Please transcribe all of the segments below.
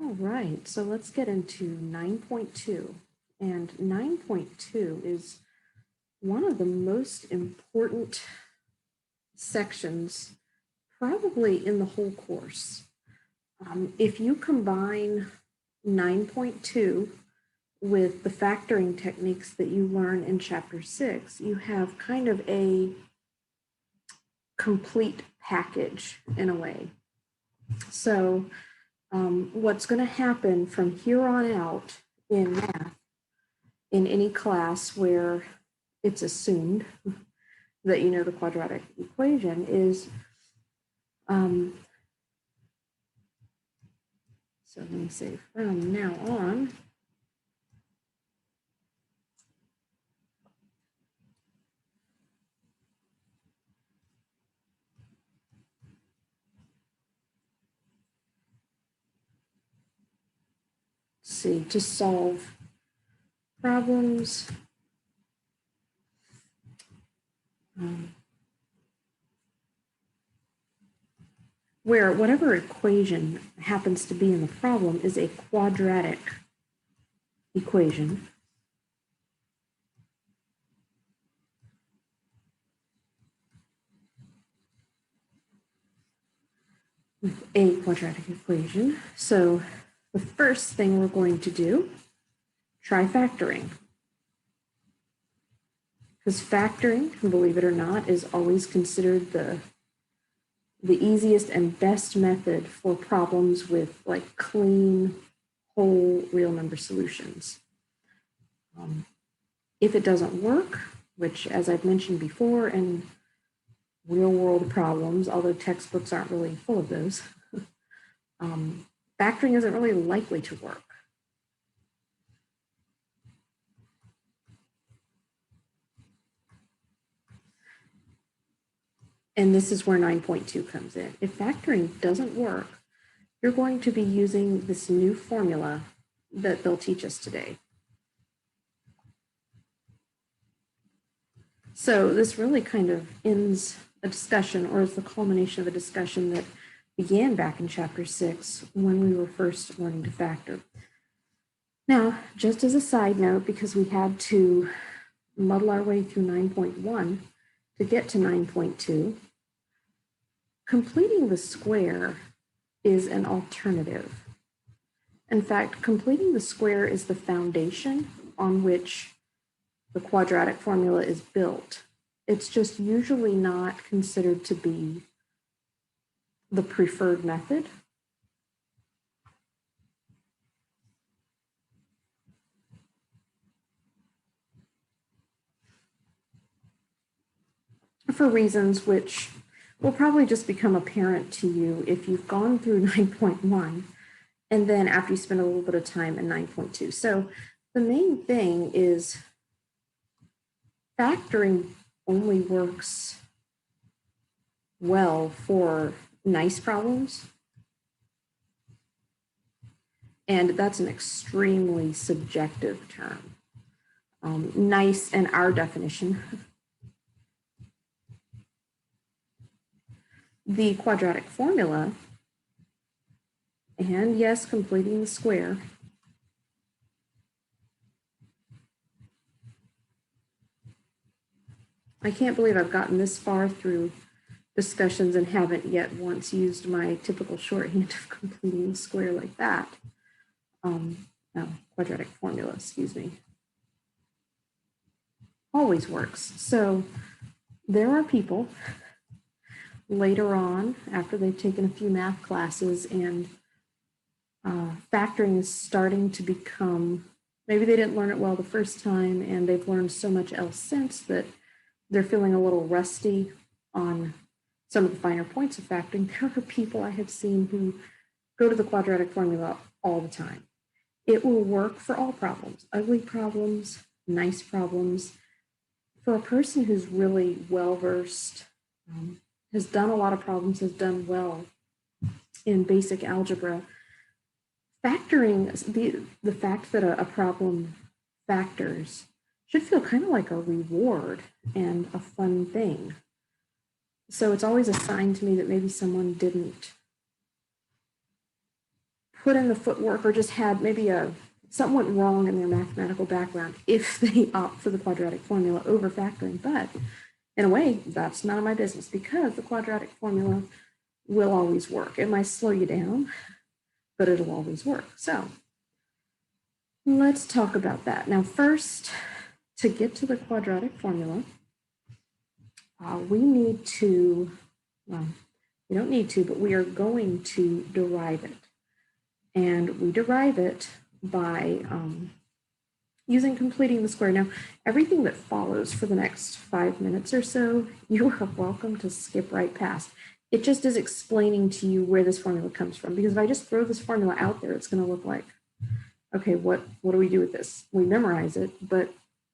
All right, so let's get into 9.2. And 9.2 is one of the most important sections probably in the whole course. If you combine 9.2 with the factoring techniques that you learn in chapter 6, you have kind of a complete package in a way. So what's going to happen from here on out in math, in any class where it's assumed that you know the quadratic equation, is so let me say from now on, see, to solve problems where whatever equation happens to be in the problem is a quadratic equation. With a quadratic equation. So the first thing we're going to do, try factoring. Because factoring, believe it or not, is always considered the easiest and best method for problems with like clean, whole, real number solutions. If it doesn't work, which as I've mentioned before, in real world problems, although textbooks aren't really full of those, factoring isn't really likely to work. And this is where 9.2 comes in. If factoring doesn't work, you're going to be using this new formula that they'll teach us today. So this really kind of ends a discussion, or is the culmination of a discussion that began back in chapter 6 when we were first learning to factor. Now, just as a side note, because we had to muddle our way through 9.1 to get to 9.2, completing the square is an alternative. In fact, completing the square is the foundation on which the quadratic formula is built. It's just usually not considered to be the preferred method. For reasons which will probably just become apparent to you if you've gone through 9.1 and then after you spend a little bit of time in 9.2. So the main thing is factoring only works well for nice problems. And that's an extremely subjective term. Nice in our definition. The quadratic formula, and yes, completing the square, I can't believe I've gotten this far through discussions and haven't yet once used my typical shorthand of completing the square like that. Quadratic formula, excuse me. Always works. So there are people later on, after they've taken a few math classes and factoring is starting to become, maybe they didn't learn it well the first time and they've learned so much else since that they're feeling a little rusty on some of the finer points of factoring. There are people I have seen who go to the quadratic formula all the time. It will work for all problems, ugly problems, nice problems. For a person who's really well-versed, has done a lot of problems, has done well in basic algebra, factoring, the fact that a problem factors should feel kind of like a reward and a fun thing. So it's always a sign to me that maybe someone didn't put in the footwork or just had maybe something went wrong in their mathematical background if they opt for the quadratic formula over factoring. But in a way, that's none of my business because the quadratic formula will always work. It might slow you down, but it'll always work. So let's talk about that. Now, first, to get to the quadratic formula, we need to, well, we don't need to, but we are going to derive it. And we derive it by using completing the square. Now, everything that follows for the next 5 minutes or so, you are welcome to skip right past. It just is explaining to you where this formula comes from, because if I just throw this formula out there, it's going to look like, okay, what do we do with this? We memorize it, but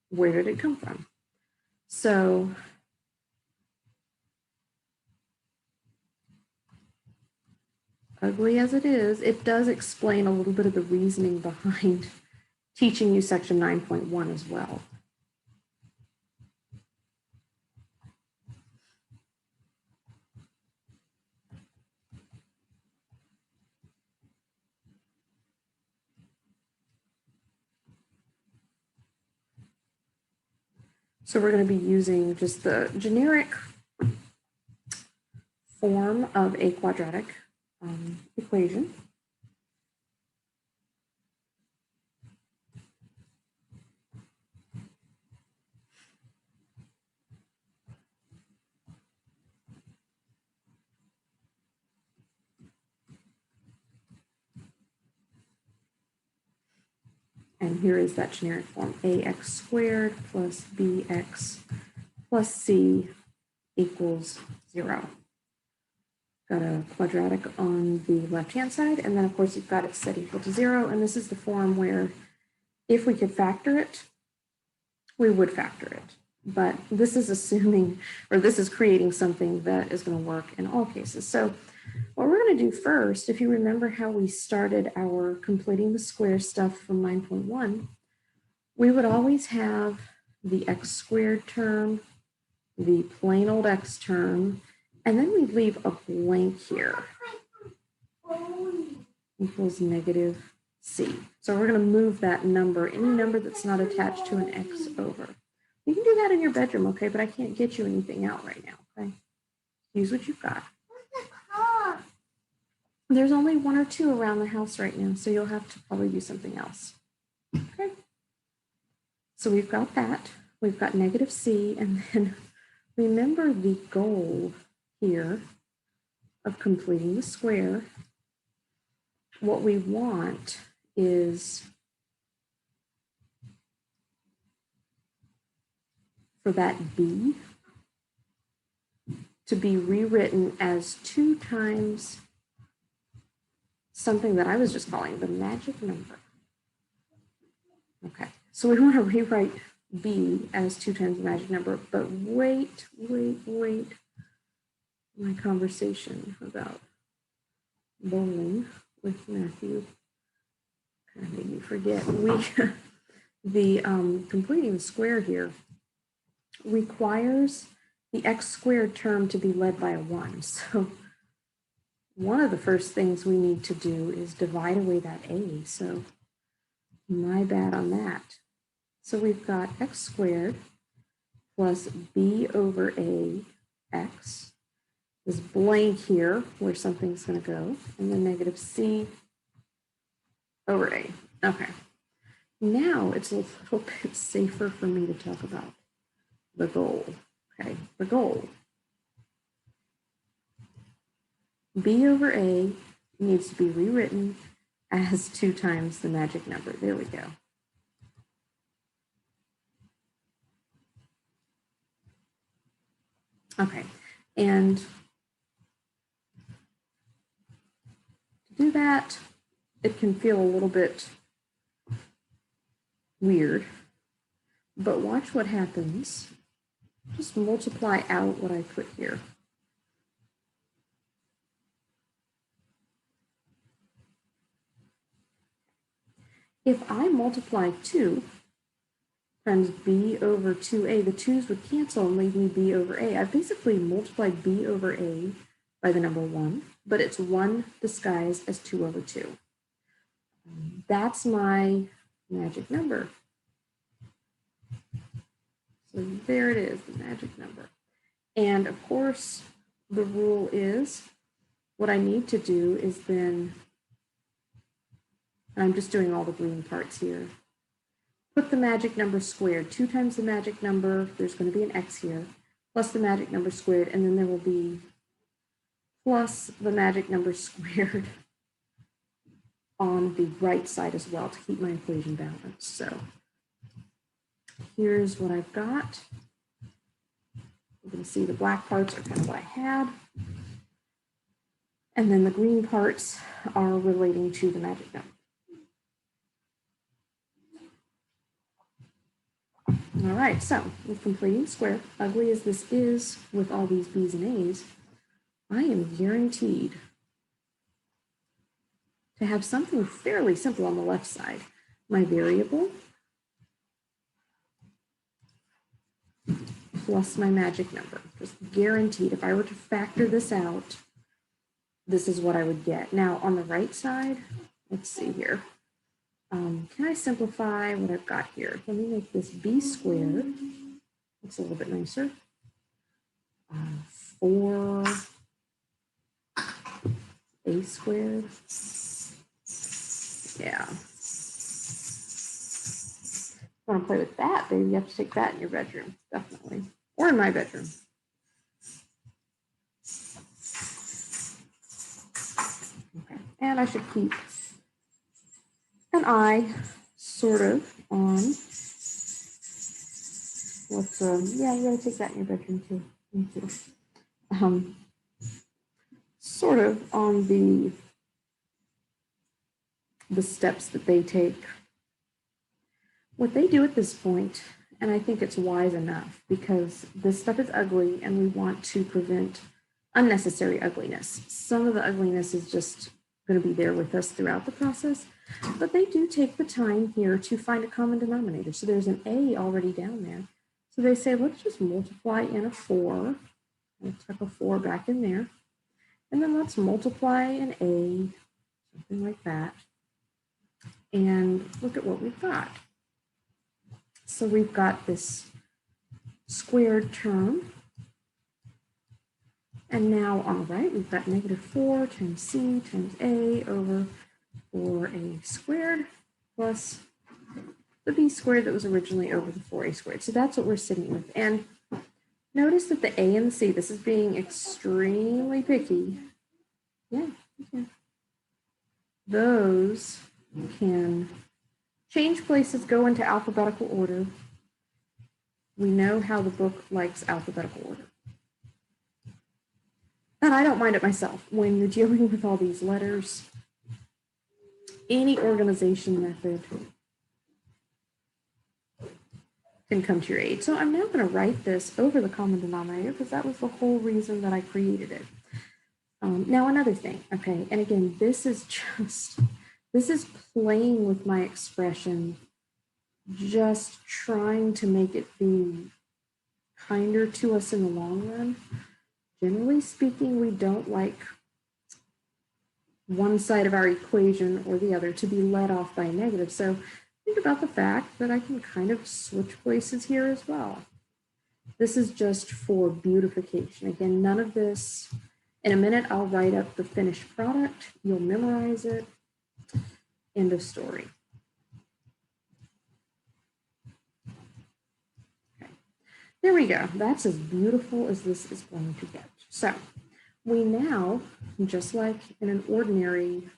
where did it come from? So ugly as it is, it does explain a little bit of the reasoning behind teaching you section 9.1 as well. So we're going to be using just the generic form of a quadratic equation. And here is that generic form, ax squared plus bx plus c equals 0. Got a quadratic on the left-hand side, and then of course you've got it set equal to 0, and this is the form where if we could factor it, we would factor it. But this is assuming, or this is creating something that is going to work in all cases. So what we're going to do first, if you remember how we started our completing the square stuff from 9.1, we would always have the x squared term, the plain old x term, and then we leave a blank here, equals negative c. So we're going to move that number, any number that's not attached to an x over. You can do that in your bedroom, okay, but I can't get you anything out right now, okay? Use what you've got. There's only 1 or 2 around the house right now, so you'll have to probably do something else. Okay. So we've got that. We've got negative c, and then remember the goal here of completing the square. What we want is for that b to be rewritten as 2 times something that I was just calling the magic number. Okay, so we want to rewrite b as 2 times the magic number, but wait. My conversation about bowling with Matthew kind of made me forget. The completing the square here requires the x squared term to be led by a 1. So one of the first things we need to do is divide away that a. So my bad on that. So we've got x squared plus b over a x. This blank here where something's going to go, and then negative c over a. Okay. Now it's a little bit safer for me to talk about the goal. Okay, the goal. B over a needs to be rewritten as 2 times the magic number. There we go. Okay, and to do that, it can feel a little bit weird, but watch what happens. Just multiply out what I put here. If I multiply 2 times b over 2a, the 2's would cancel and leave me b over a. I've basically multiplied b over a by the number 1, but it's 1 disguised as 2 over 2. That's my magic number. So there it is, the magic number. And of course, the rule is what I need to do is then, I'm just doing all the green parts here, put the magic number squared. 2 times the magic number, there's going to be an x here, plus the magic number squared, and then there will be plus the magic number squared on the right side as well to keep my equation balanced. So here's what I've got. You can see the black parts are kind of what I had. And then the green parts are relating to the magic number. All right, so with completing square, ugly as this is with all these B's and A's, I am guaranteed to have something fairly simple on the left side. My variable plus my magic number. Just guaranteed, if I were to factor this out, this is what I would get. Now on the right side, let's see here. Can I simplify what I've got here? Let me make this B squared. That's a little bit nicer. 4 A squared. Yeah. Want to play with that, baby? You have to take that in your bedroom, definitely, or in my bedroom. Okay, and I should keep an eye sort of on what's yeah, you gotta take that in your bedroom too. Me too. Sort of on the steps that they take. What they do at this point, and I think it's wise enough because this stuff is ugly and we want to prevent unnecessary ugliness. Some of the ugliness is just going to be there with us throughout the process, but they do take the time here to find a common denominator. So there's an A already down there. So they say, let's just multiply in a 4. I'll tuck a 4 back in there. And then let's multiply an A, something like that. And look at what we've got. So we've got this squared term. And now on the right, we've got -4 times C times A over 4A squared plus the B squared that was originally over the 4A squared. So that's what we're sitting with. And notice that the A and the C, this is being extremely picky. Yeah, okay. Those can change places, go into alphabetical order. We know how the book likes alphabetical order. And I don't mind it myself. When you're dealing with all these letters, any organization method can come to your aid. So I'm now going to write this over the common denominator because that was the whole reason that I created it. Now another thing, okay, and again, this is playing with my expression, just trying to make it be kinder to us in the long run. Generally speaking, we don't like one side of our equation or the other to be led off by a negative. So think about the fact that I can kind of switch places here as well. This is just for beautification. Again, none of this, in a minute, I'll write up the finished product. You'll memorize it. End of story. Okay. There we go. That's as beautiful as this is going to get. So we now, just like in an ordinary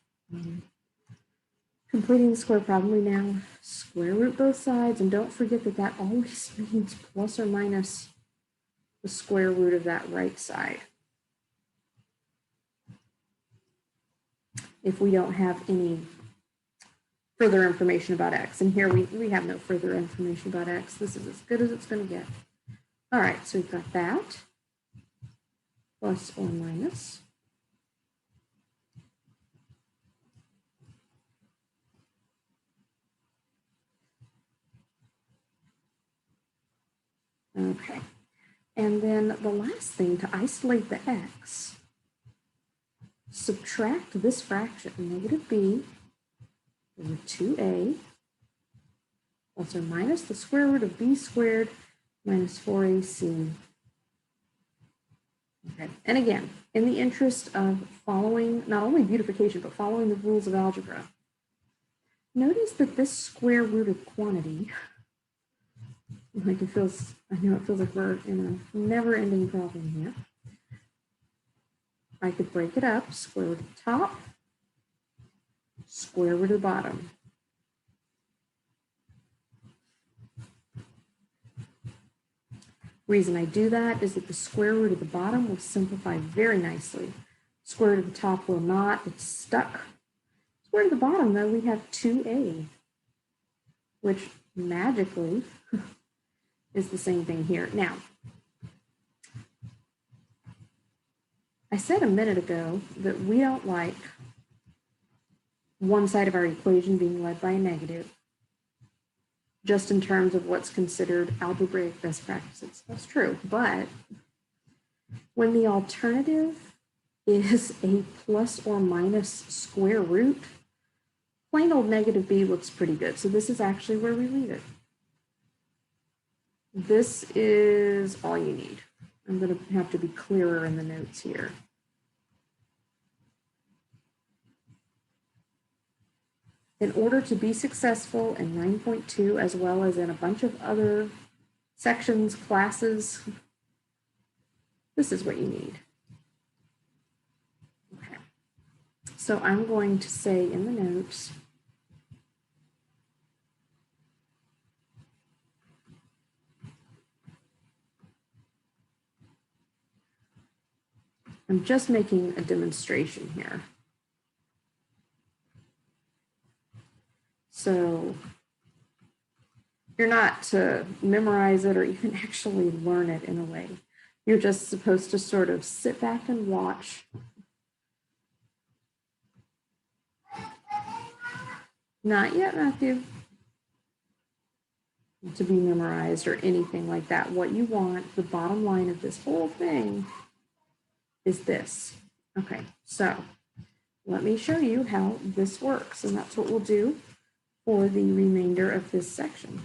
completing the square problem, we now square root both sides, and don't forget that that always means plus or minus the square root of that right side. If we don't have any further information about X, and here we have no further information about X. This is as good as it's going to get. All right, so we've got that, plus or minus. Okay, and then the last thing, to isolate the X, subtract this fraction, negative B, over 2a plus or minus the square root of b squared minus 4ac. Okay, and again, in the interest of following not only beautification, but following the rules of algebra, notice that this square root of quantity, like I know it feels like we're in a never-ending problem here. I could break it up, square root of the top, square root of the bottom. Reason I do that is that the square root of the bottom will simplify very nicely. Square root of the top will not, it's stuck. Square root of the bottom, though, we have 2a, which magically is the same thing here. Now, I said a minute ago that we don't like one side of our equation being led by a negative, just in terms of what's considered algebraic best practices. That's true, but when the alternative is a plus or minus square root, plain old negative b looks pretty good. So this is actually where we leave it. This is all you need. I'm going to have to be clearer in the notes here. In order to be successful in 9.2, as well as in a bunch of other sections, classes, this is what you need. Okay. So I'm going to say in the notes, I'm just making a demonstration here. So you're not to memorize it or even actually learn it in a way. You're just supposed to sort of sit back and watch. Not yet, Matthew. To be memorized or anything like that. What you want, the bottom line of this whole thing is this. Okay, so let me show you how this works, and that's what we'll do for the remainder of this section.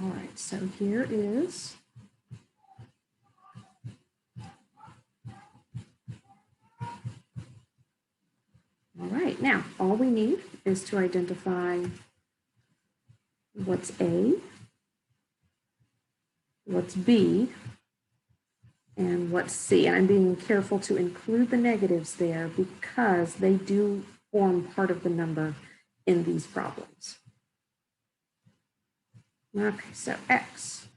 All right, so here is all right, now all we need is to identify what's A, what's B, and what's C. And I'm being careful to include the negatives there because they do form part of the number in these problems. Okay, so X.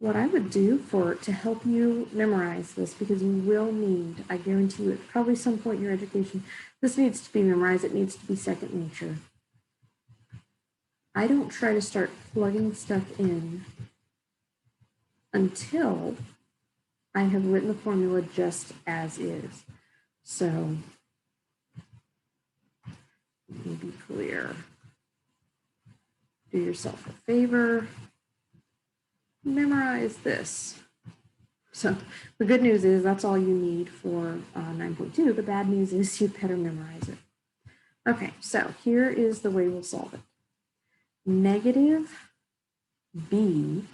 What I would do to help you memorize this, because you will need, I guarantee you at probably some point in your education, this needs to be memorized, it needs to be second nature. I don't try to start plugging stuff in until I have written the formula just as is. So let me be clear. Do yourself a favor. Memorize this. So the good news is that's all you need for 9.2. The bad news is you better memorize it. Okay, so here is the way we'll solve it. Negative b,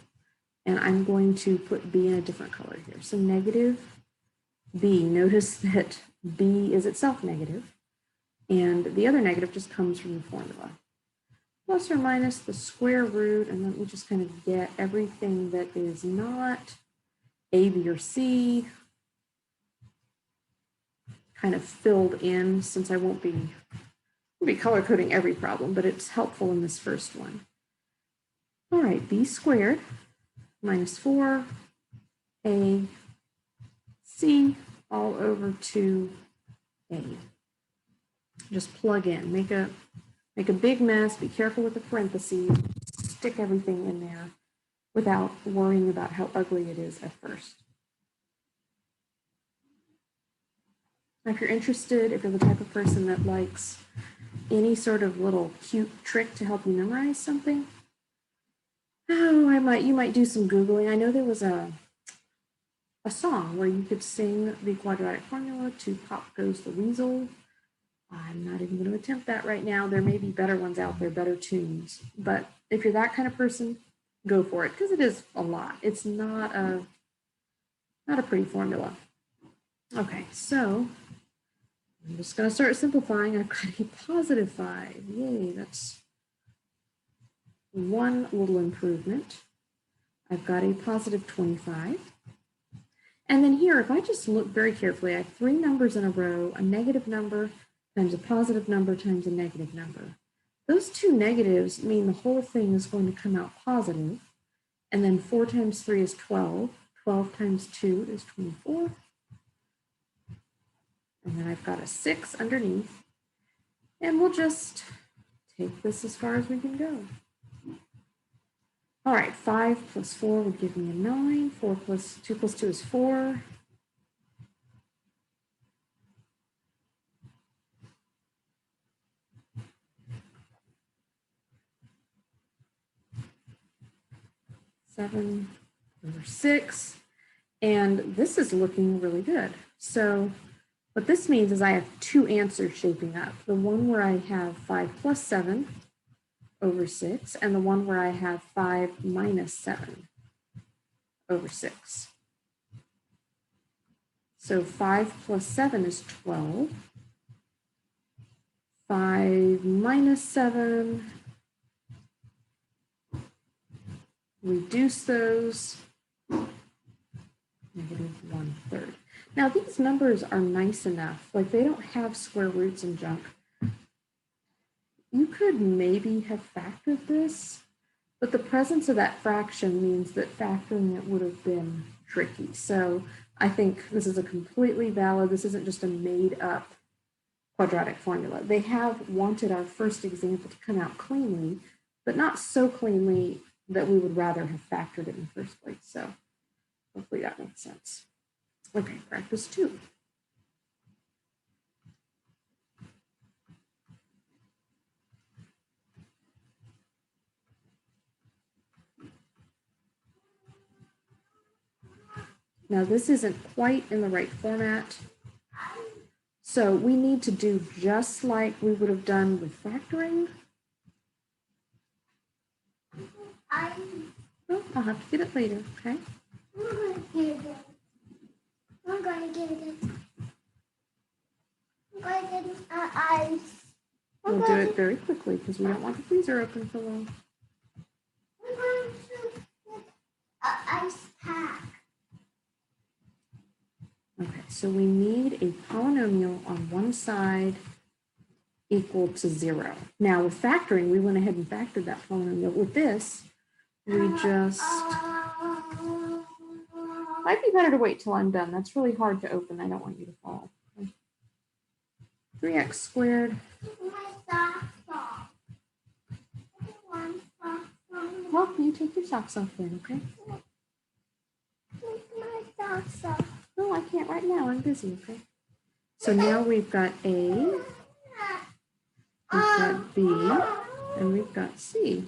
and I'm going to put b in a different color here. So negative b, notice that b is itself negative, and the other negative just comes from the formula. Plus or minus the square root, and let me just kind of get everything that is not A, B, or C kind of filled in, since I won't be color coding every problem, but it's helpful in this first one. All right, b squared minus 4 AC all over 2A. Just plug in, make a big mess, be careful with the parentheses, stick everything in there without worrying about how ugly it is at first. If you're interested, if you're the type of person that likes any sort of little cute trick to help you memorize something, Oh, you might do some Googling. I know there was a song where you could sing the quadratic formula to Pop Goes the Weasel. I'm not even going to attempt that right now. There may be better ones out there, better tunes. But if you're that kind of person, go for it, because it is a lot. It's not a pretty formula. Okay, so I'm just going to start simplifying. I've got a positive 5. Yay, that's one little improvement. I've got a positive 25. And then here, if I just look very carefully, I have 3 numbers in a row, a negative number times a positive number times a negative number. Those 2 negatives mean the whole thing is going to come out positive. And then 4 times 3 is 12. 12 times 2 is 24. And then I've got a 6 underneath. And we'll just take this as far as we can go. All right, 5 plus 4 would give me a 9. 4 plus 2 plus 2 is 4. Seven over 6. And this is looking really good. So what this means is I have 2 answers shaping up. The one where I have 5 plus 7 over 6, and the one where I have 5 minus 7 over 6. So 5 plus 7 is 12. 5 minus 7, reduce those, negative 1/3. Now these numbers are nice enough, like they don't have square roots and junk. You could maybe have factored this, but the presence of that fraction means that factoring it would have been tricky. So I think this is a completely valid, this isn't just a made up quadratic formula. They have wanted our first example to come out cleanly, but not so cleanly that we would rather have factored it in the first place. So hopefully that makes sense. Okay, practice 2. Now this isn't quite in the right format. So we need to do just like we would have done with factoring. Oh, I'll have to get it later, okay? I'm going to get it. I'm going to get ice. We'll do it very quickly because we don't want the freezer open for long. I'm going to get an ice pack. Okay, so we need a polynomial on one side equal to 0. Now with factoring, we went ahead and factored that polynomial. With this, we just, might be better to wait till I'm done. That's really hard to open. I don't want you to fall. Okay. 3x squared. Well, you take your socks off then, okay? Take my socks off. No, I can't right now. I'm busy, okay? So now we've got A, we've got B, and we've got C.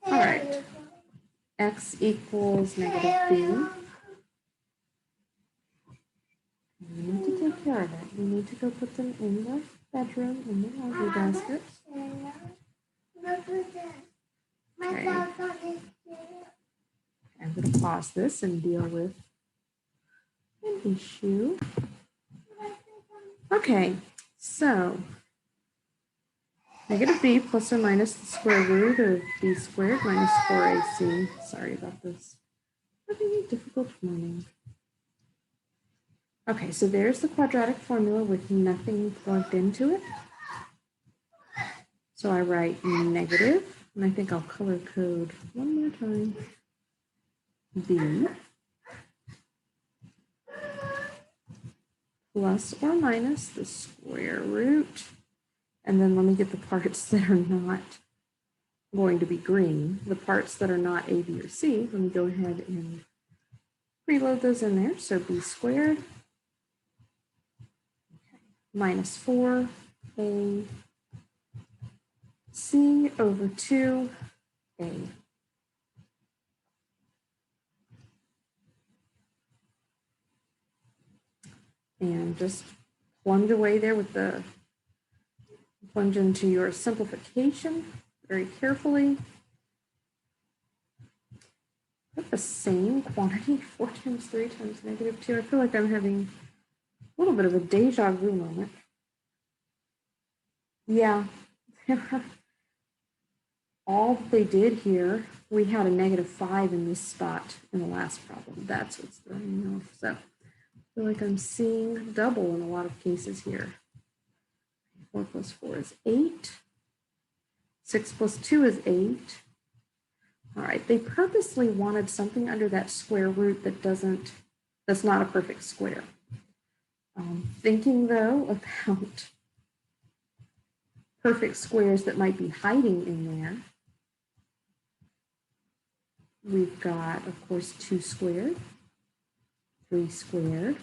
All right. X equals negative B. We need to take care of it. We need to go put them in the bedroom, in the laundry basket. Okay. I'm going to pause this and deal with an issue. Okay, so negative b plus or minus the square root of b squared minus 4ac. Sorry about this. Having a difficult morning. Okay, so there's the quadratic formula with nothing plugged into it. So I write negative, and I think I'll color code one more time. B plus or minus the square root. And then let me get the parts that are not going to be green. The parts that are not A, B, or C, let me go ahead and preload those in there. So b squared minus 4ac C over 2A. And just plunge away there with the, plunge into your simplification very carefully. Put the same quantity, 4 times 3 times negative 2. I feel like I'm having a little bit of a deja vu moment. Yeah, all that they did here, we had a negative 5 in this spot in the last problem. That's what's throwing me off. So I feel like I'm seeing double in a lot of cases here. 4 plus 4 is 8. 6 plus 2 is 8. All right, they purposely wanted something under that square root that's not a perfect square. Thinking though about perfect squares that might be hiding in there, we've got, of course, 2 squared, 3 squared,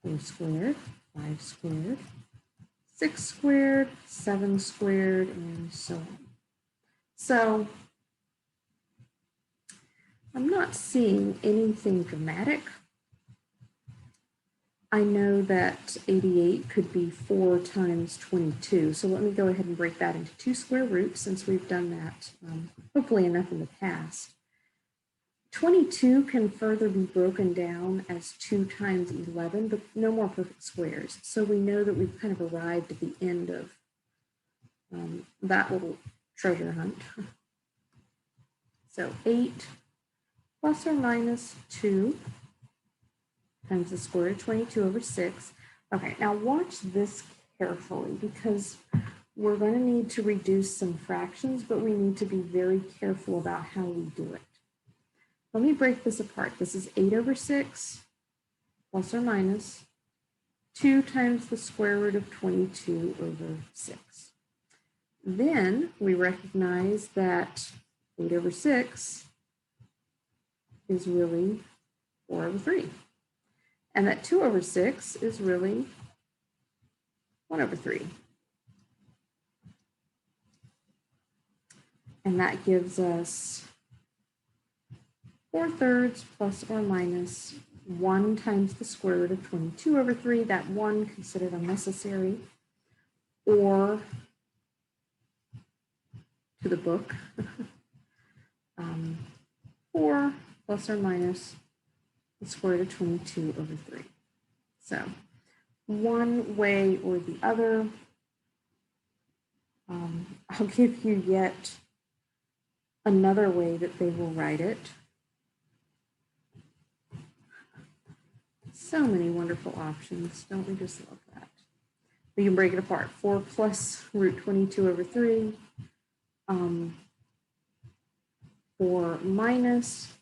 4 squared, 5 squared, 6 squared, 7 squared, and so on. So I'm not seeing anything dramatic. I know that 88 could be 4 times 22. So let me go ahead and break that into 2 square roots since we've done that hopefully enough in the past. 22 can further be broken down as 2 times 11, but no more perfect squares. So we know that we've kind of arrived at the end of that little treasure hunt. So 8 plus or minus 2 times the square root of 22 over 6. Okay, now watch this carefully because we're going to need to reduce some fractions, but we need to be very careful about how we do it. Let me break this apart. This is 8 over 6 plus or minus 2 times the square root of 22 over 6. Then we recognize that 8 over 6 is really 4 over 3. And that 2 over 6 is really 1 over 3. And that gives us 4/3 plus or minus 1 times the square root of 22 over 3. That 1 considered unnecessary, or to the book, 4 plus or minus the square root of 22 over 3. So one way or the other, I'll give you yet another way that they will write it. So many wonderful options. Don't we just love that? We can break it apart. 4 plus root 22 over 3. 4 minus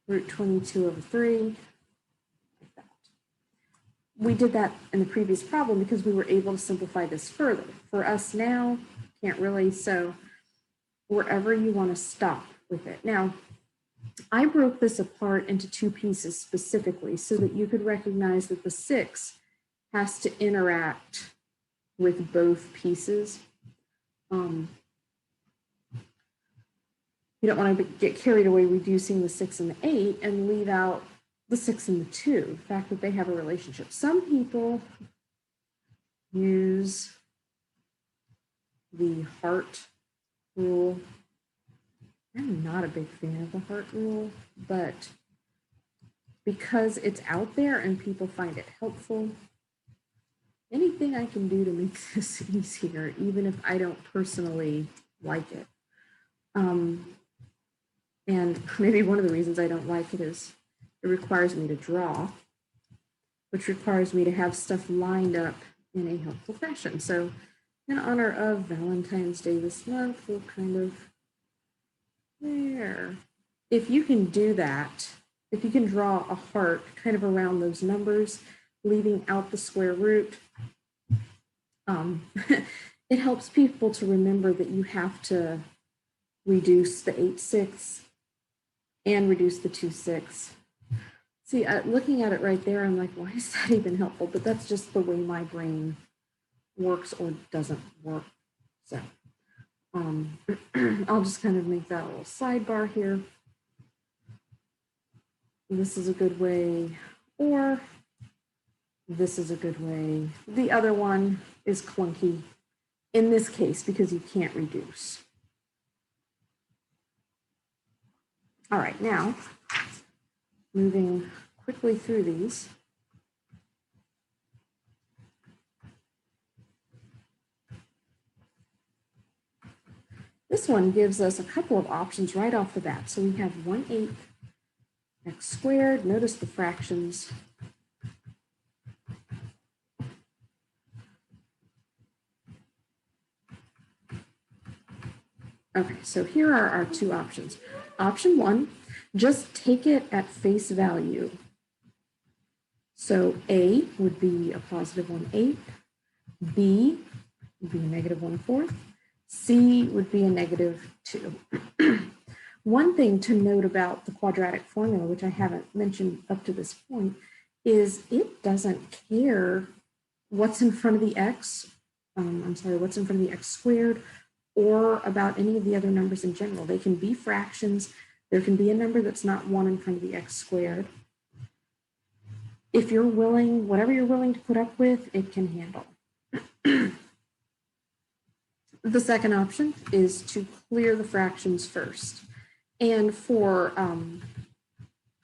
root 22 over 3. Like that. We did that in the previous problem because we were able to simplify this further. For us now, can't really, so wherever you want to stop with it. Now, I broke this apart into 2 pieces specifically so that you could recognize that the 6 has to interact with both pieces. You don't want to get carried away reducing the 6 and the 8 and leave out the 6 and the 2, the fact that they have a relationship. Some people use the heart rule. I'm not a big fan of the heart rule, but because it's out there and people find it helpful, anything I can do to make this easier, even if I don't personally like it. And maybe one of the reasons I don't like it is it requires me to draw, which requires me to have stuff lined up in a helpful fashion. So in honor of Valentine's Day this month, we'll kind of there. If you can do that, if you can draw a heart kind of around those numbers, leaving out the square root, it helps people to remember that you have to reduce the 8/6 and reduce the 2/6. See, looking at it right there, I'm like, why is that even helpful? But that's just the way my brain works or doesn't work. So I'll just kind of make that a little sidebar here. This is a good way, or this is a good way. The other one is clunky in this case because you can't reduce. All right, now moving quickly through these. This one gives us a couple of options right off the bat. So we have 1/8 x squared. Notice the fractions. Okay, so here are our two options. Option one, just take it at face value. So A would be a positive 1/8, B would be a negative 1/4, C would be a negative 2. One thing to note about the quadratic formula, which I haven't mentioned up to this point, is it doesn't care what's in front of the x, what's in front of the x squared, or about any of the other numbers in general. They can be fractions. There can be a number that's not 1 in front of the x squared. If you're willing, whatever you're willing to put up with, it can handle. The second option is to clear the fractions first. And for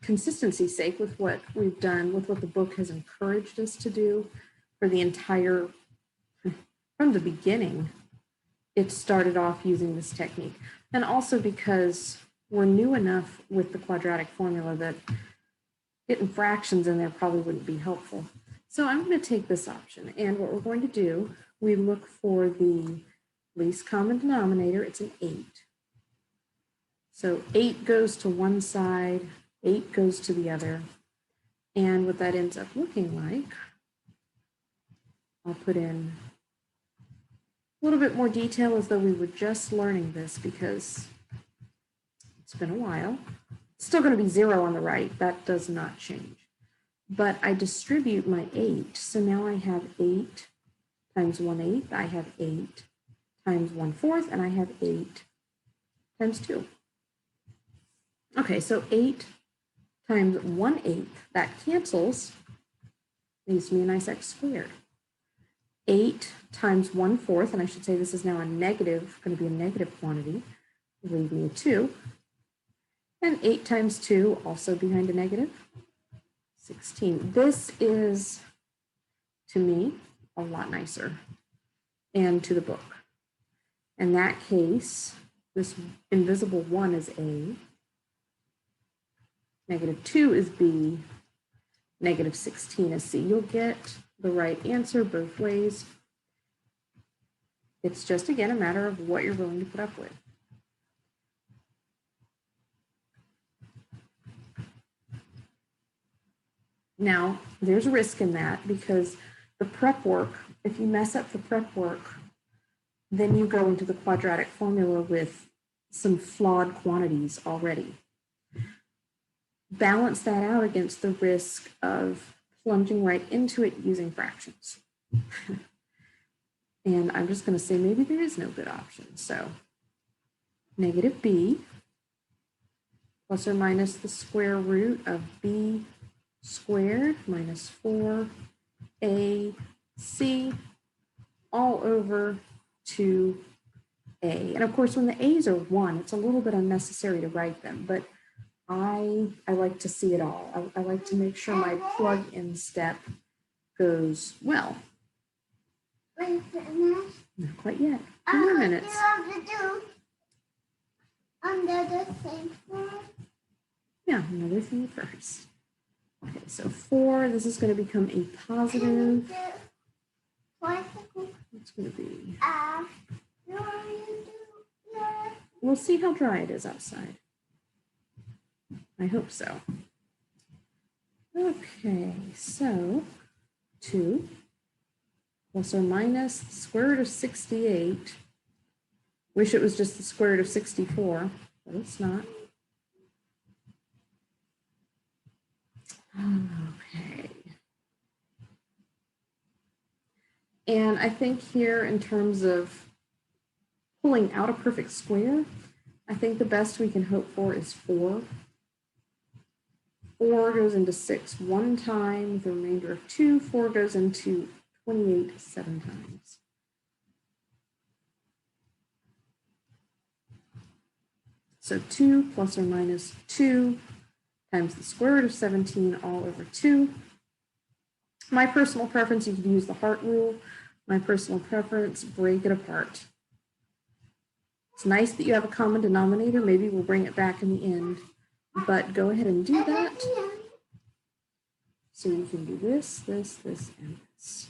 consistency's sake, with what we've done, with what the book has encouraged us to do for the entire, from the beginning, it started off using this technique. And also because we're new enough with the quadratic formula that getting fractions in there probably wouldn't be helpful. So I'm going to take this option, and what we're going to do, we look for the least common denominator. It's an 8. So 8 goes to one side, 8 goes to the other. And what that ends up looking like, I'll put in a little bit more detail as though we were just learning this because it's been a while. It's still going to be 0 on the right. That does not change. But I distribute my 8. So now I have 8 times 1/8. I have 8 times 1/4, and I have 8 times 2. Okay, so 8 times 1/8, that cancels, leaves me a nice x squared. 8 times 1/4, and I should say this is now a negative, going to be a negative quantity, leave me a 2. And 8 times 2, also behind a negative, 16. This is, to me, a lot nicer, and to the book. In that case, this invisible 1 is A, negative 2 is B, negative 16 is C. You'll get the right answer both ways. It's just, again, a matter of what you're willing to put up with. Now, there's a risk in that because the prep work, if you mess up the prep work, then you go into the quadratic formula with some flawed quantities already. Balance that out against the risk of plunging right into it using fractions. And I'm just going to say maybe there is no good option. So negative b plus or minus the square root of b squared minus 4ac all over 2a. And of course, when the a's are 1, it's a little bit unnecessary to write them, but I like to see it all. I like to make sure my plug-in step goes well. Not quite yet. 2 more minutes. Under the same floor. Yeah, another thing first. Okay, so 4, this is going to become a positive. It's going to be. We'll see how dry it is outside. I hope so. Okay, so 2 plus or minus the square root of 68. Wish it was just the square root of 64, but it's not. Okay. And I think here in terms of pulling out a perfect square, I think the best we can hope for is 4. 4 goes into 6 one time with a remainder of 2. 4 goes into 28 7 times. So 2 plus or minus 2 times the square root of 17 all over 2. My personal preference, you could use the heart rule. My personal preference, break it apart. It's nice that you have a common denominator. Maybe we'll bring it back in the end, but go ahead and do that. So you can do this, this, this, and this.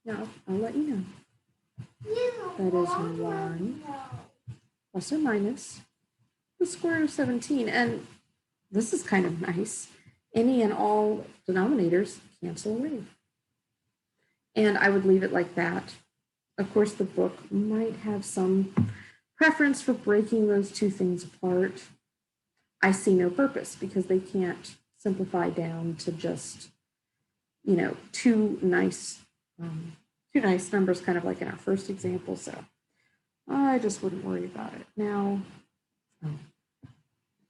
Now, I'll let you know. That is 1 plus or minus the square root of 17. And this is kind of nice. Any and all denominators cancel away. And I would leave it like that. Of course, the book might have some preference for breaking those two things apart. I see no purpose because they can't simplify down to just, you know, two nice numbers, kind of like in our first example. So I just wouldn't worry about it. Now, never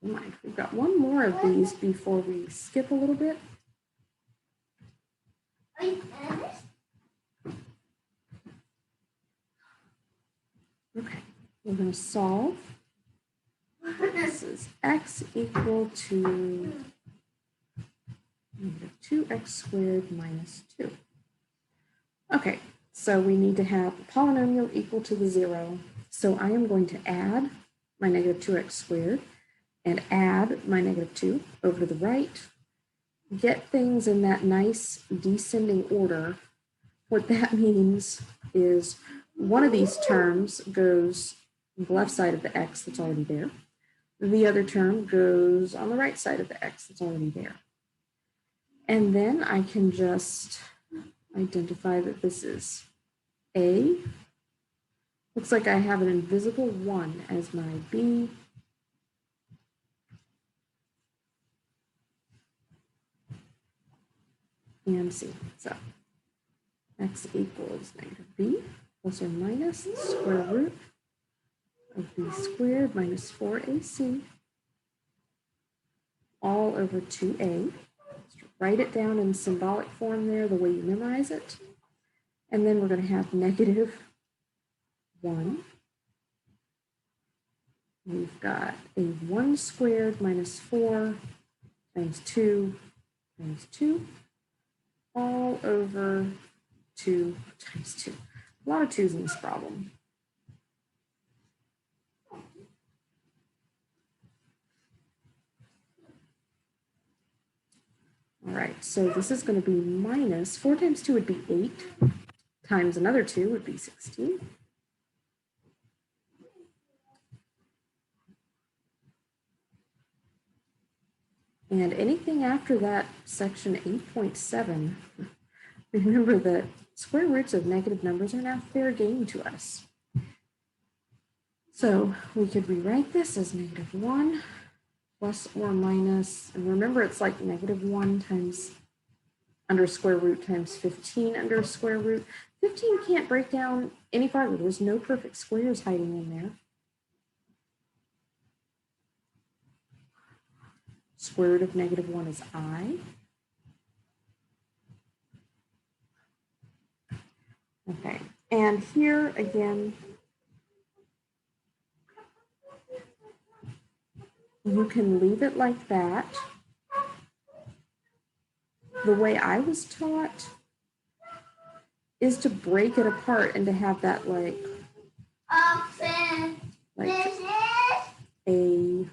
mind. We've got one more of these before we skip a little bit. Are you finished? Okay, we're going to solve. This is x equal to -2x squared minus 2. Okay, so we need to have a polynomial equal to the 0. So I am going to add my -2x squared and add my -2 over to the right. Get things in that nice descending order. What that means is one of these terms goes on the left side of the x that's already there. The other term goes on the right side of the x that's already there. And then I can just identify that this is A. Looks like I have an invisible 1 as my B. And C. So x equals -b plus or minus the square root of b squared minus 4ac all over 2a. Just write it down in symbolic form there, the way you memorize it. And then we're going to have -1. We've got a 1 squared minus 4 times 2 times 2 all over 2 times 2. A lot of 2's in this problem. All right, so this is going to be minus 4 times 2 would be 8 times another 2 would be 16. And anything after that section 8.7, remember that square roots of negative numbers are now fair game to us. So we could rewrite this as -1 plus or minus, and remember it's like -1 times under square root times 15 under square root. 15 can't break down any farther. There's no perfect squares hiding in there. Square root of -1 is I. Okay, and here again, you can leave it like that. The way I was taught is to break it apart and to have that like A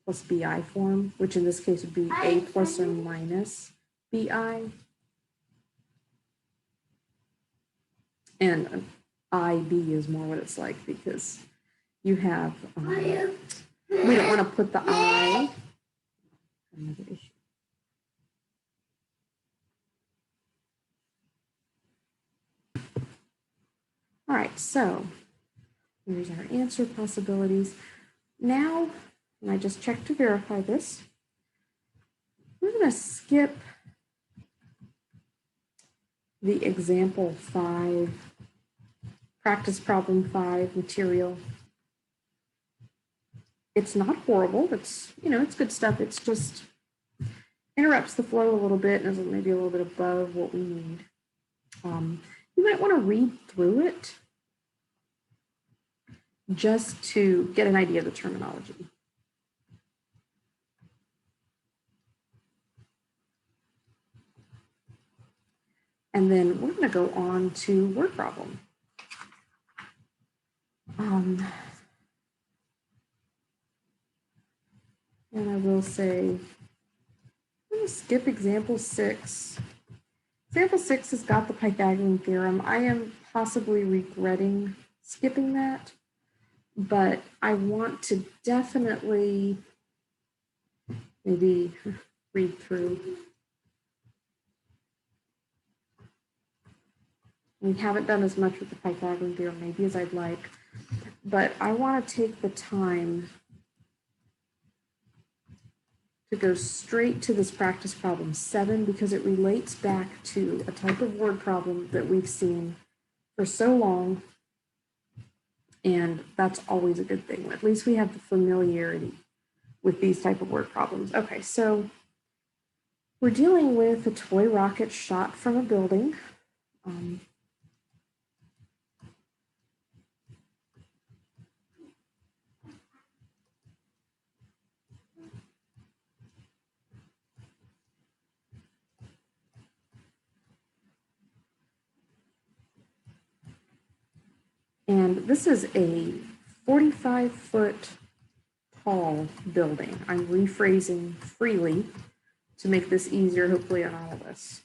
plus BI form, which in this case would be A plus or minus BI. And IB is more what it's like because you have, we don't want to put the I. Another issue. All right, so here's our answer possibilities. Now, and I just checked to verify this, we're going to skip the example 5 practice problem 5 material. It's not horrible. It's, it's good stuff. It's just interrupts the flow a little bit and is maybe a little bit above what we need. You might want to read through it just to get an idea of the terminology. And then we're going to go on to word problem. And I will say, I'm going to skip example 6. Example 6 has got the Pythagorean theorem. I am possibly regretting skipping that, but I want to definitely maybe read through. We haven't done as much with the Pythagorean theorem maybe as I'd like, but I want to take the time to go straight to this practice problem 7 because it relates back to a type of word problem that we've seen for so long, and that's always a good thing. At least we have the familiarity with these type of word problems. Okay, so we're dealing with a toy rocket shot from a building. And this is a 45-foot tall building. I'm rephrasing freely to make this easier, hopefully, on all of us.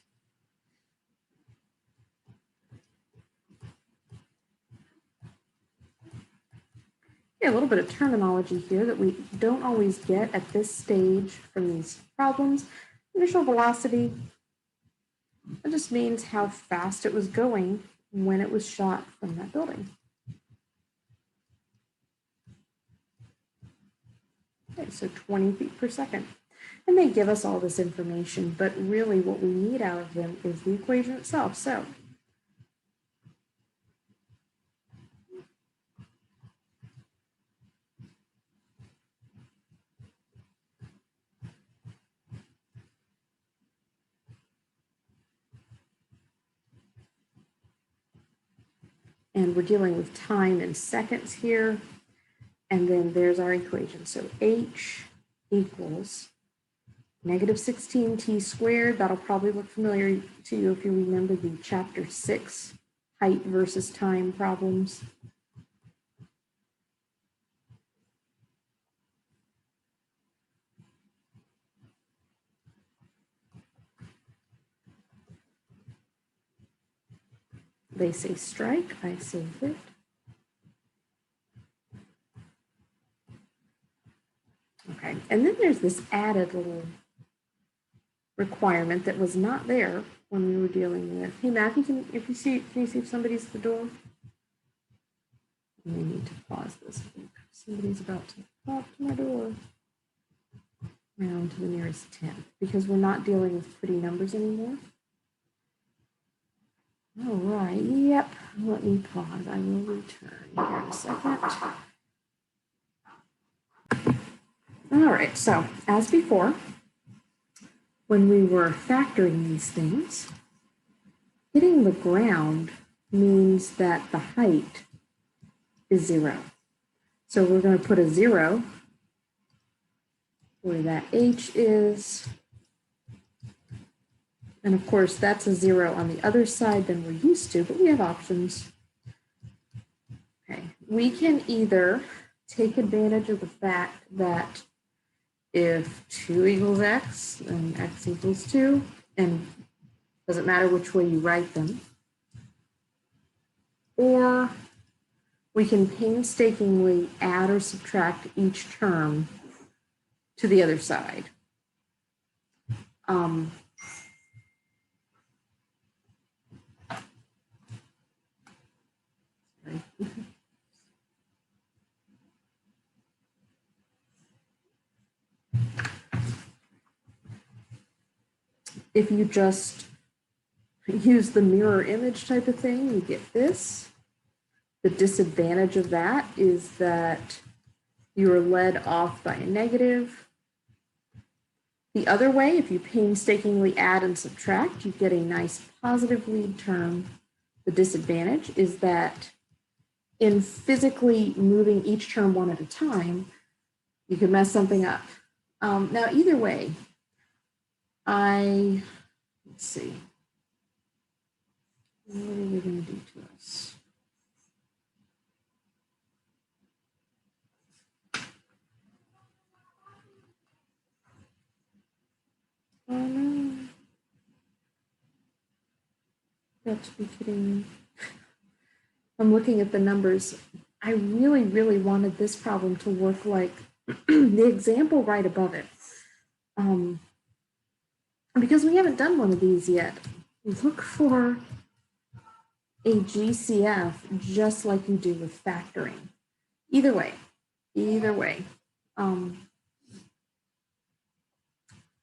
A little bit of terminology here that we don't always get at this stage from these problems. Initial velocity, that just means how fast it was going when it was shot from that building. Okay, so 20 feet per second. And they give us all this information, but really what we need out of them is the equation itself. So and we're dealing with time in seconds here. And then there's our equation. So h equals negative 16t squared. That'll probably look familiar to you if you remember the chapter 6 height versus time problems. They say strike, I say hit. Okay, and then there's this added little requirement that was not there when we were dealing with. Hey, Matthew, can you see if somebody's at the door? We need to pause this. Somebody's about to knock to my door. Round to the nearest 10 because we're not dealing with pretty numbers anymore. All right, yep, let me pause. I will return here in a second. All right, so as before, when we were factoring these things, hitting the ground means that the height is 0. So we're going to put a 0 where that h is. And of course, that's a 0 on the other side than we're used to, but we have options. Okay, we can either take advantage of the fact that if 2 equals x, then x equals 2, and doesn't matter which way you write them. Or we can painstakingly add or subtract each term to the other side. If you just use the mirror image type of thing, you get this. The disadvantage of that is that you are led off by a negative. The other way, if you painstakingly add and subtract, you get a nice positive lead term. The disadvantage is that in physically moving each term one at a time, you could mess something up. Now, either way, let's see. What are we going to do to us? Oh no. Got to be kidding me. I'm looking at the numbers. I really, really wanted this problem to work like the example right above it. Because we haven't done one of these yet. Look for a GCF just like you do with factoring. Either way.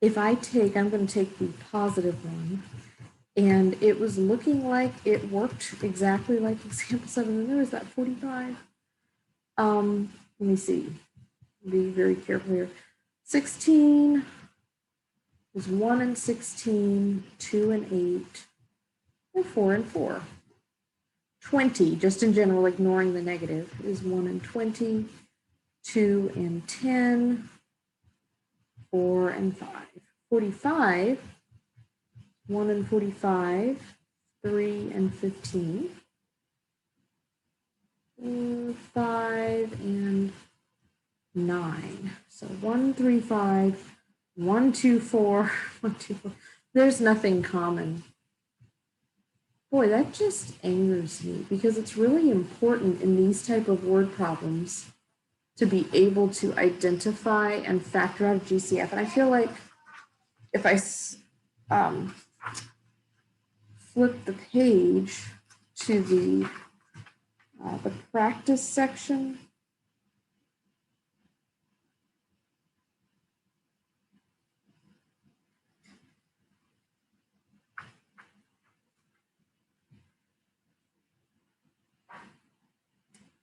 If I'm going to take the positive one, and it was looking like it worked exactly like example 7, and there was that 45. Let me see. Be very careful here. 16 is 1 and 16, 2 and 8, and 4 and 4. 20, just in general, ignoring the negative, is 1 and 20, 2 and 10, 4 and 5. 45, 1 and 45, 3 and 15, 5 and 9. So 1, 3, 5, 1, 2, 4, 1, 2, 4. There's nothing common. Boy, that just angers me because it's really important in these type of word problems to be able to identify and factor out a GCF. And I feel like if I flip the page to the practice section,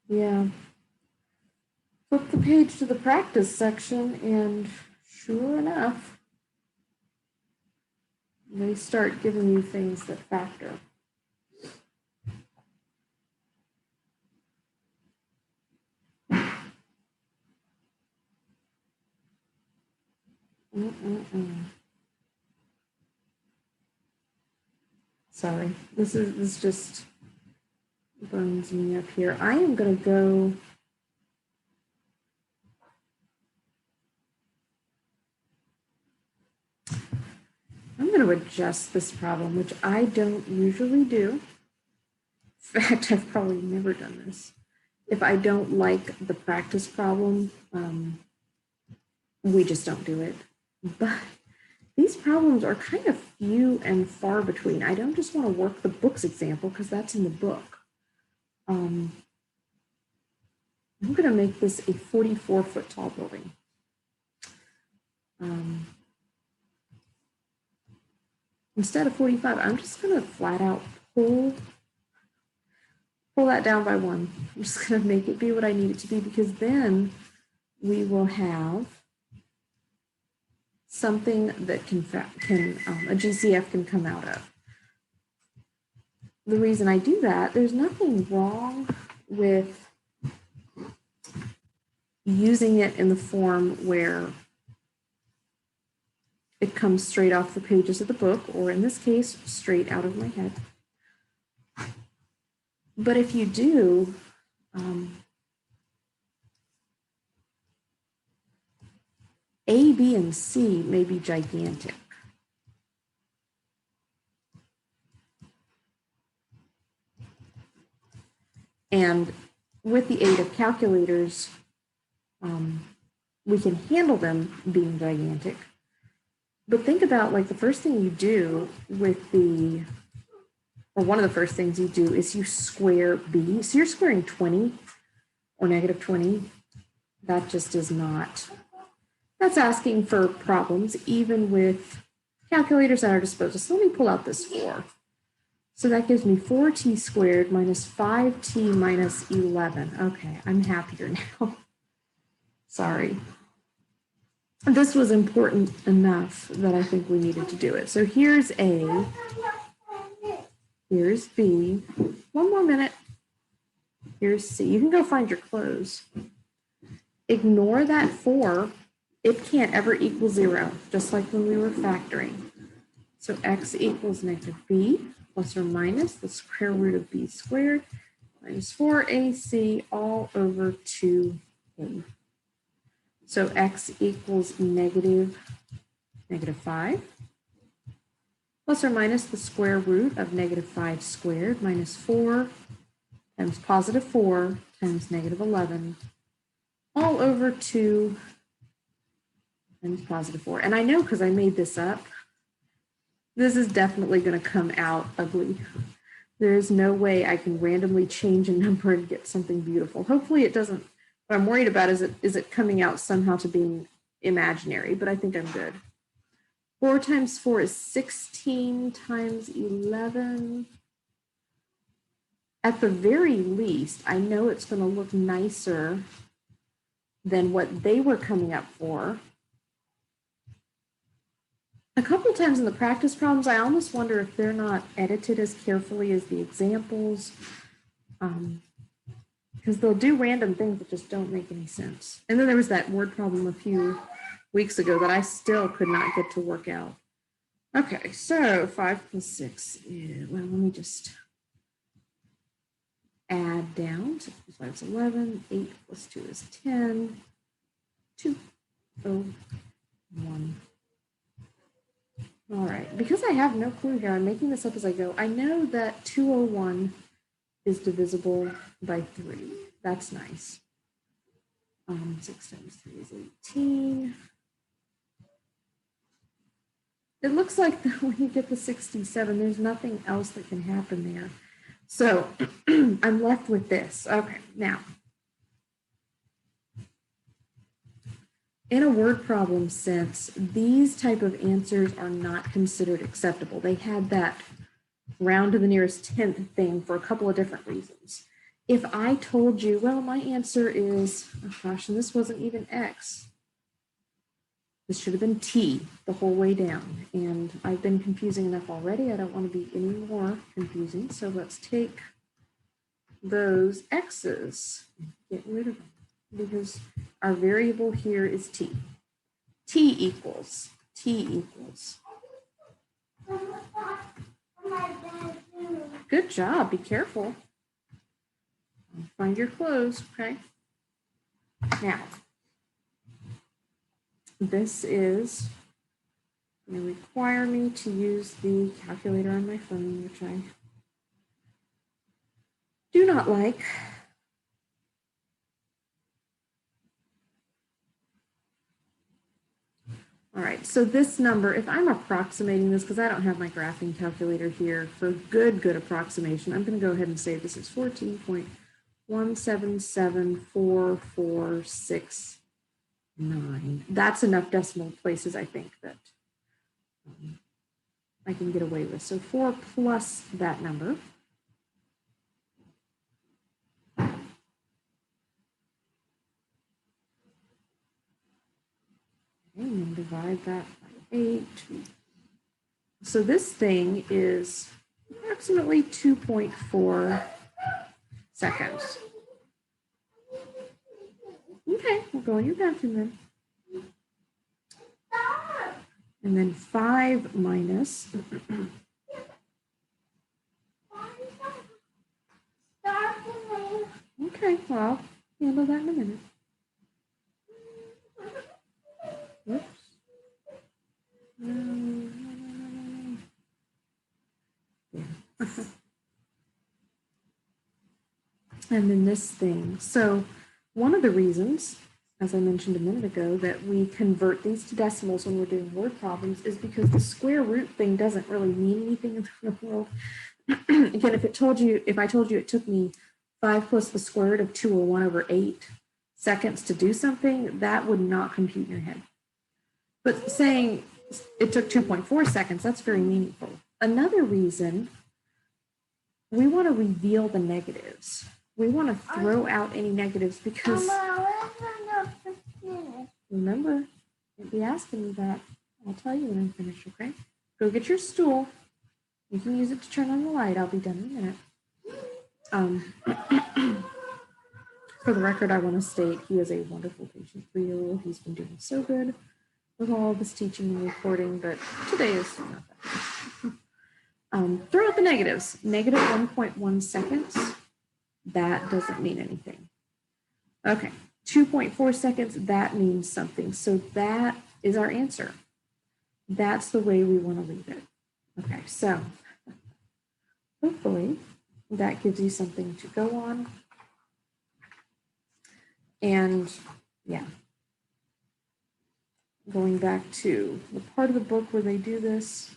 yeah, flip the page to the practice section, and sure enough, they start giving you things that factor. Sorry, this just burns me up here. I am going to go. I'm going to adjust this problem, which I don't usually do. In fact, I've probably never done this. If I don't like the practice problem, we just don't do it. But these problems are kind of few and far between. I don't just want to work the book's example because that's in the book. I'm going to make this a 44-foot tall building. Instead of 45, I'm just going to flat out pull that down by 1. I'm just going to make it be what I need it to be, because then we will have something that a GCF can come out of. The reason I do that, there's nothing wrong with using it in the form where it comes straight off the pages of the book, or in this case, straight out of my head. But if you do, A, B, and C may be gigantic. And with the aid of calculators, we can handle them being gigantic. But think about, like, the first thing you do with or one of the first things you do is you square B. So you're squaring 20 or negative 20. That just is not, that's asking for problems, even with calculators at our disposal. So let me pull out this 4. So that gives me 4t squared minus 5t minus 11. Okay, I'm happier now. Sorry. This was important enough that I think we needed to do it. So here's A, here's B. One more minute. Here's C. You can go find your clothes. Ignore that 4. It can't ever equal 0, just like when we were factoring. So x equals negative b plus or minus the square root of b squared minus 4ac all over 2a. So x equals negative 5 plus or minus the square root of negative 5 squared minus 4 times positive 4 times negative 11 all over 2 times positive 4. And I know because I made this up, this is definitely going to come out ugly. There is no way I can randomly change a number and get something beautiful. Hopefully it doesn't. What I'm worried about is it coming out somehow to being imaginary, but I think I'm good. 4 times 4 is 16 times 11. At the very least, I know it's going to look nicer than what they were coming up for. A couple of times in the practice problems, I almost wonder if they're not edited as carefully as the examples, because they'll do random things that just don't make any sense. And then there was that word problem a few weeks ago that I still could not get to work out. Okay, so 5 plus 6 is, well, let me just add down. 6 plus 5 is 11, 8 plus 2 is 10, 2, 0, 1. All right, because I have no clue here, I'm making this up as I go. I know that 201 is divisible by 3. That's nice. 6 times 3 is 18. It looks like when you get the 67, there's nothing else that can happen there. So I'm left with this. Okay, now. In a word problem sense, these type of answers are not considered acceptable. They had that round to the nearest 10th thing for a couple of different reasons. If I told you, well, my answer is, oh gosh, and this wasn't even X. This should have been T the whole way down. And I've been confusing enough already. I don't want to be any more confusing. So let's take those X's and get rid of them, because our variable here is T. T equals. Good job, be careful. Find your clothes, okay? Now, this is going to require me to use the calculator on my phone, which I do not like. All right, so this number, if I'm approximating this, because I don't have my graphing calculator here for good approximation, I'm going to go ahead and say this is 14.177446. That's enough decimal places, I think, that I can get away with. So 4 plus that number. And then divide that by 8. So this thing is approximately 2.4 seconds. Okay, we'll go in your bathroom then. And then 5 minus. Okay, well, I'll handle that in a minute. Whoops. Yeah. And then this thing. So one of the reasons, as I mentioned a minute ago, that we convert these to decimals when we're doing word problems is because the square root thing doesn't really mean anything in the real world. Again, if I told you it took me 5 plus the square root of 201 over 8 seconds to do something, that would not compute in your head. But saying it took 2.4 seconds, that's very meaningful. Another reason we want to reveal the negatives. We want to throw out any negatives because remember, you'll be asking me that. I'll tell you when I'm finished, okay? Go get your stool. You can use it to turn on the light. I'll be done in a minute. For the record, I want to state he is a wonderful patient 3-year-old. He's been doing so good with all of this teaching and recording, but today is not that. Throw out the negatives. Negative 1.1 seconds. That doesn't mean anything. Okay, 2.4 seconds, that means something. So that is our answer. That's the way we want to leave it. Okay, so hopefully that gives you something to go on. And yeah, going back to the part of the book where they do this,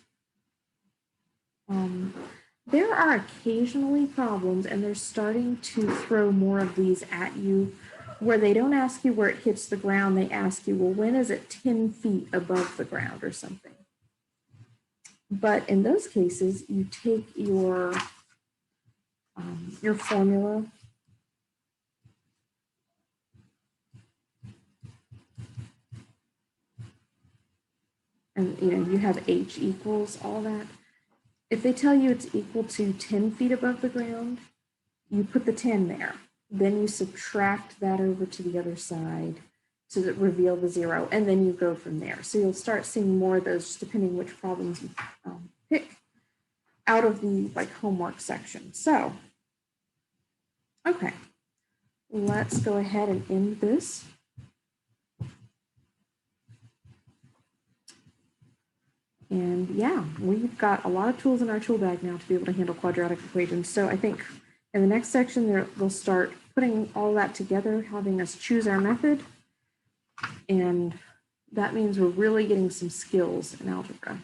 there are occasionally problems, and they're starting to throw more of these at you, where they don't ask you where it hits the ground. They ask you, well, when is it 10 feet above the ground or something? But in those cases, you take your formula and you have H equals all that. If they tell you it's equal to 10 feet above the ground, you put the 10 there. Then you subtract that over to the other side to reveal the 0, and then you go from there. So you'll start seeing more of those, just depending which problems you pick out of the homework section. So, okay, let's go ahead and end this. And yeah, we've got a lot of tools in our tool bag now to be able to handle quadratic equations. So I think in the next section, they'll start putting all that together, having us choose our method. And that means we're really getting some skills in algebra.